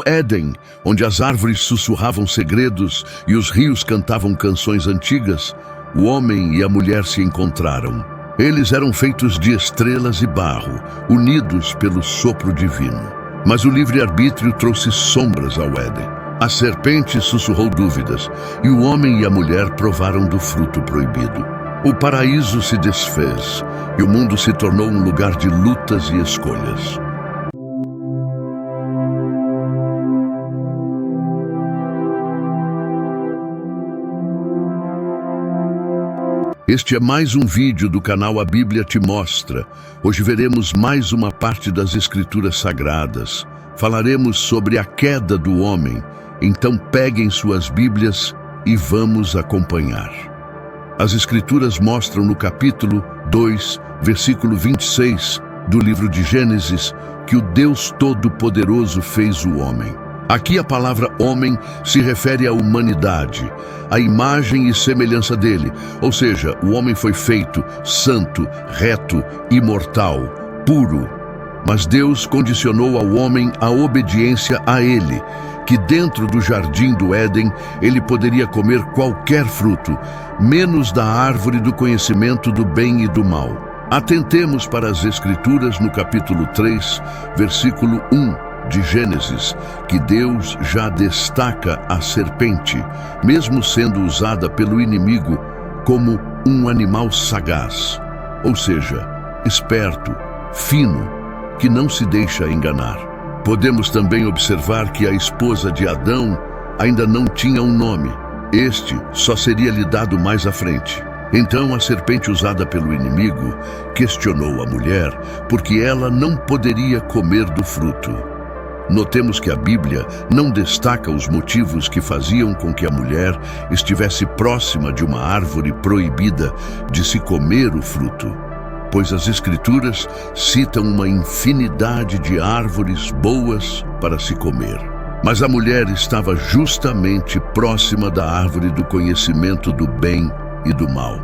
Éden, onde as árvores sussurravam segredos e os rios cantavam canções antigas, o homem e a mulher se encontraram. Eles eram feitos de estrelas e barro, unidos pelo sopro divino. Mas o livre-arbítrio trouxe sombras ao Éden. A serpente sussurrou dúvidas, e o homem e a mulher provaram do fruto proibido. O paraíso se desfez, e o mundo se tornou um lugar de lutas e escolhas. Este é mais um vídeo do canal A Bíblia Te Mostra. Hoje veremos mais uma parte das Escrituras Sagradas. Falaremos sobre a queda do homem. Então peguem suas Bíblias e vamos acompanhar. As Escrituras mostram no capítulo 2, versículo 26 do livro de Gênesis, que o Deus Todo-Poderoso fez o homem. Aqui a palavra homem se refere à humanidade, à imagem e semelhança dele, ou seja, o homem foi feito santo, reto, imortal, puro. Mas Deus condicionou ao homem a obediência a ele, que dentro do jardim do Éden ele poderia comer qualquer fruto, menos da árvore do conhecimento do bem e do mal. Atentemos para as Escrituras no capítulo 3, versículo 1 de Gênesis, que Deus já destaca a serpente, mesmo sendo usada pelo inimigo como um animal sagaz, ou seja, esperto, fino, que não se deixa enganar. Podemos também observar que a esposa de Adão ainda não tinha um nome. Este só seria lhe dado mais à frente. Então a serpente usada pelo inimigo questionou a mulher porque ela não poderia comer do fruto. Notemos que a Bíblia não destaca os motivos que faziam com que a mulher estivesse próxima de uma árvore proibida de se comer o fruto, pois as Escrituras citam uma infinidade de árvores boas para se comer. Mas a mulher estava justamente próxima da árvore do conhecimento do bem e do mal.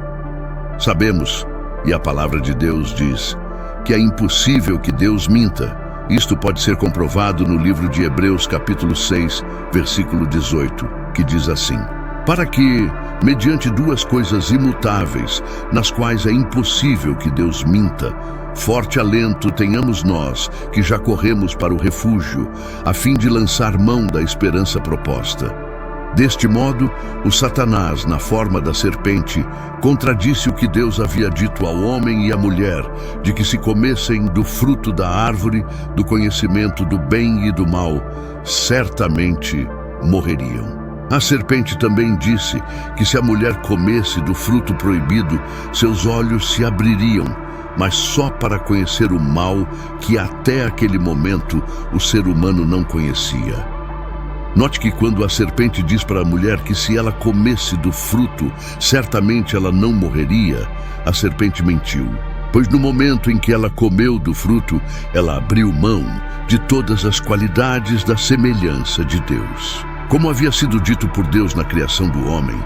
Sabemos, e a palavra de Deus diz, que é impossível que Deus minta. Isto pode ser comprovado no livro de Hebreus capítulo 6, versículo 18, que diz assim: para que, mediante duas coisas imutáveis, nas quais é impossível que Deus minta, forte alento tenhamos nós, que já corremos para o refúgio, a fim de lançar mão da esperança proposta. Deste modo, o Satanás, na forma da serpente, contradisse o que Deus havia dito ao homem e à mulher, de que se comessem do fruto da árvore do conhecimento do bem e do mal, certamente morreriam. A serpente também disse que se a mulher comesse do fruto proibido, seus olhos se abririam, mas só para conhecer o mal que até aquele momento o ser humano não conhecia. Note que quando a serpente diz para a mulher que se ela comesse do fruto, certamente ela não morreria, a serpente mentiu. Pois no momento em que ela comeu do fruto, ela abriu mão de todas as qualidades da semelhança de Deus. Como havia sido dito por Deus na criação do homem,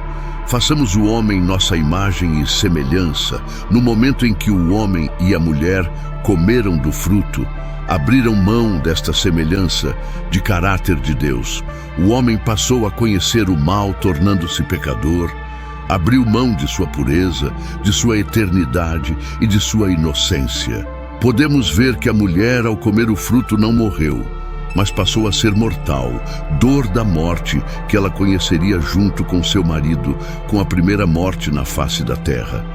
façamos o homem nossa imagem e semelhança. No momento em que o homem e a mulher comeram do fruto, abriram mão desta semelhança de caráter de Deus. O homem passou a conhecer o mal, tornando-se pecador, abriu mão de sua pureza, de sua eternidade e de sua inocência. Podemos ver que a mulher, ao comer o fruto, não morreu, mas passou a ser mortal, dor da morte que ela conheceria junto com seu marido, com a primeira morte na face da terra,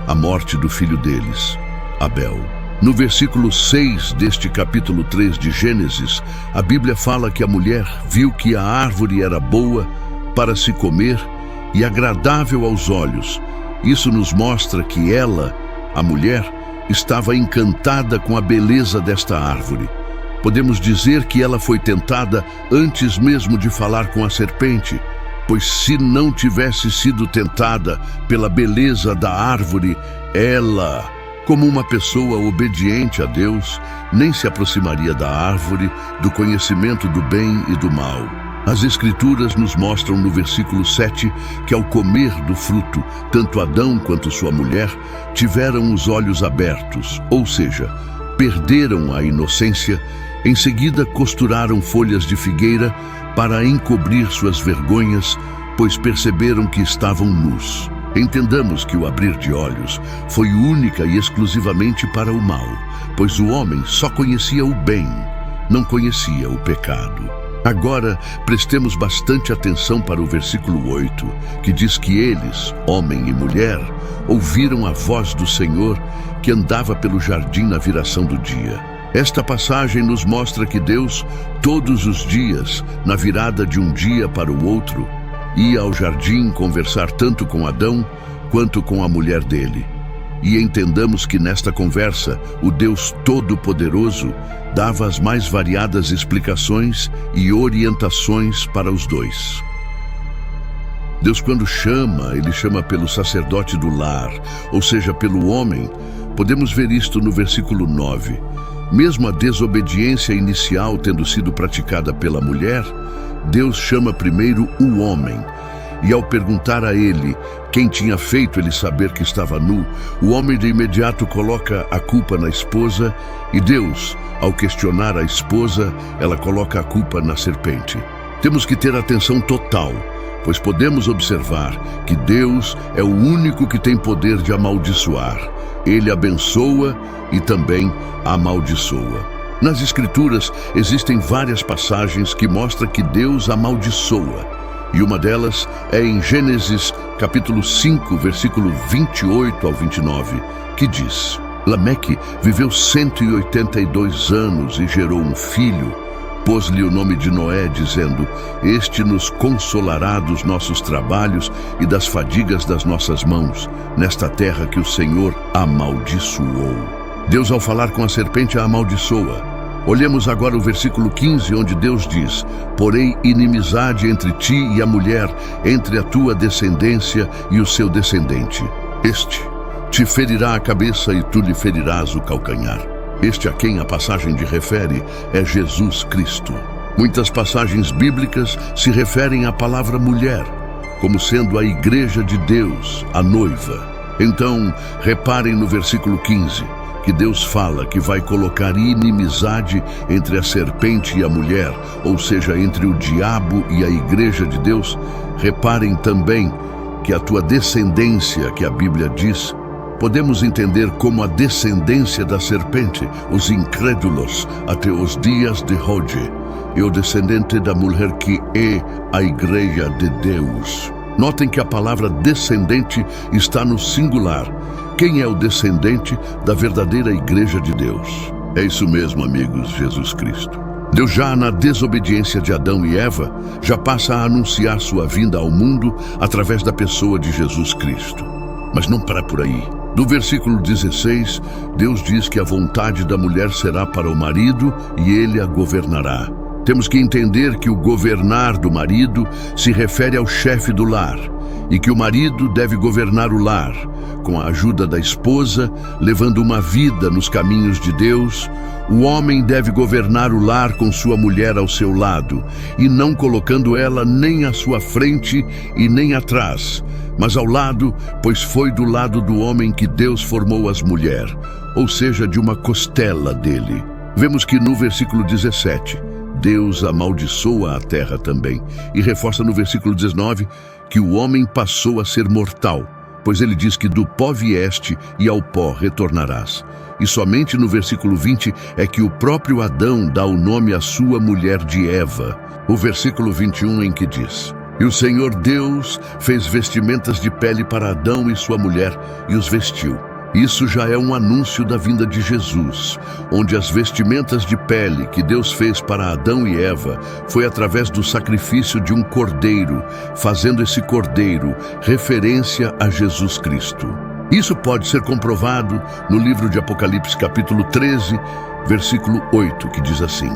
a morte do filho deles, Abel. No versículo 6 deste capítulo 3 de Gênesis, a Bíblia fala que a mulher viu que a árvore era boa para se comer e agradável aos olhos. Isso nos mostra que ela, a mulher, estava encantada com a beleza desta árvore. Podemos dizer que ela foi tentada antes mesmo de falar com a serpente, pois se não tivesse sido tentada pela beleza da árvore, ela, como uma pessoa obediente a Deus, nem se aproximaria da árvore do conhecimento do bem e do mal. As Escrituras nos mostram no versículo 7 que ao comer do fruto, tanto Adão quanto sua mulher tiveram os olhos abertos, ou seja, perderam a inocência Em seguida, costuraram folhas de figueira para encobrir suas vergonhas, pois perceberam que estavam nus. Entendamos que o abrir de olhos foi única e exclusivamente para o mal, pois o homem só conhecia o bem, não conhecia o pecado. Agora, prestemos bastante atenção para o versículo 8, que diz que eles, homem e mulher, ouviram a voz do Senhor que andava pelo jardim na viração do dia. Esta passagem nos mostra que Deus, todos os dias, na virada de um dia para o outro, ia ao jardim conversar tanto com Adão quanto com a mulher dele. E entendamos que nesta conversa, o Deus Todo-Poderoso dava as mais variadas explicações e orientações para os dois. Deus, quando chama, Ele chama pelo sacerdote do lar, ou seja, pelo homem. Podemos ver isto no versículo 9. Mesmo a desobediência inicial tendo sido praticada pela mulher, Deus chama primeiro o homem. E ao perguntar a ele quem tinha feito ele saber que estava nu, o homem de imediato coloca a culpa na esposa, e Deus, ao questionar a esposa, ela coloca a culpa na serpente. Temos que ter atenção total, pois podemos observar que Deus é o único que tem poder de amaldiçoar. Ele abençoa e também amaldiçoa. Nas Escrituras existem várias passagens que mostram que Deus amaldiçoa. E uma delas é em Gênesis capítulo 5, versículo 28 ao 29, que diz: Lameque viveu 182 anos e gerou um filho. Pôs-lhe o nome de Noé, dizendo: Este nos consolará dos nossos trabalhos e das fadigas das nossas mãos, nesta terra que o Senhor amaldiçoou. Deus, ao falar com a serpente, a amaldiçoa. Olhemos agora o versículo 15, onde Deus diz: Porém inimizade entre ti e a mulher, entre a tua descendência e o seu descendente. Este te ferirá a cabeça e tu lhe ferirás o calcanhar. Este a quem a passagem refere é Jesus Cristo. Muitas passagens bíblicas se referem à palavra mulher, como sendo a igreja de Deus, a noiva. Então, reparem no versículo 15, que Deus fala que vai colocar inimizade entre a serpente e a mulher, ou seja, entre o diabo e a igreja de Deus. Reparem também que a tua descendência, que a Bíblia diz, podemos entender como a descendência da serpente, os incrédulos, até os dias de hoje, e o descendente da mulher que é a igreja de Deus. Notem que a palavra descendente está no singular. Quem é o descendente da verdadeira igreja de Deus? É isso mesmo, amigos, Jesus Cristo. Deus, já na desobediência de Adão e Eva, já passa a anunciar sua vinda ao mundo através da pessoa de Jesus Cristo. Mas não para por aí. No versículo 16, Deus diz que a vontade da mulher será para o marido e ele a governará. Temos que entender que o governar do marido se refere ao chefe do lar, e que o marido deve governar o lar, com a ajuda da esposa, levando uma vida nos caminhos de Deus. O homem deve governar o lar com sua mulher ao seu lado, e não colocando ela nem à sua frente e nem atrás, mas ao lado, pois foi do lado do homem que Deus formou as mulheres, ou seja, de uma costela dele. Vemos que no versículo 17, Deus amaldiçoa a terra também, e reforça no versículo 19 que o homem passou a ser mortal, pois ele diz que do pó vieste e ao pó retornarás. E somente no versículo 20 é que o próprio Adão dá o nome à sua mulher de Eva. O versículo 21 em que diz: E o Senhor Deus fez vestimentas de pele para Adão e sua mulher e os vestiu. Isso já é um anúncio da vinda de Jesus, onde as vestimentas de pele que Deus fez para Adão e Eva foi através do sacrifício de um cordeiro, fazendo esse cordeiro referência a Jesus Cristo. Isso pode ser comprovado no livro de Apocalipse capítulo 13, versículo 8, que diz assim: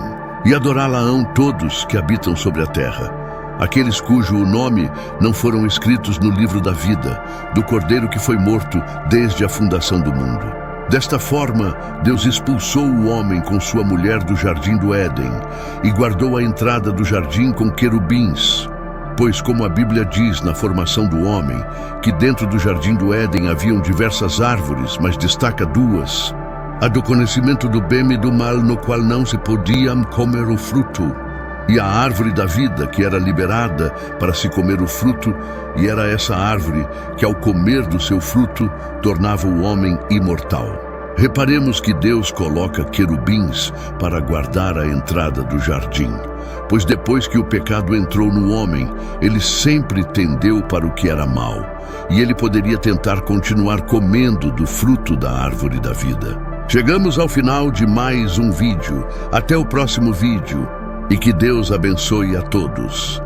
E adorá-la-ão todos que habitam sobre a terra, aqueles cujo nome não foram escritos no livro da vida, do Cordeiro que foi morto desde a fundação do mundo. Desta forma, Deus expulsou o homem com sua mulher do jardim do Éden e guardou a entrada do jardim com querubins. Pois, como a Bíblia diz na formação do homem, que dentro do jardim do Éden haviam diversas árvores, mas destaca duas: A do conhecimento do bem e do mal, no qual não se podiam comer o fruto, e a árvore da vida, que era liberada para se comer o fruto, e era essa árvore que, ao comer do seu fruto, tornava o homem imortal. Reparemos que Deus coloca querubins para guardar a entrada do jardim, pois depois que o pecado entrou no homem, ele sempre tendeu para o que era mal, e ele poderia tentar continuar comendo do fruto da árvore da vida. Chegamos ao final de mais um vídeo. Até o próximo vídeo, e que Deus abençoe a todos.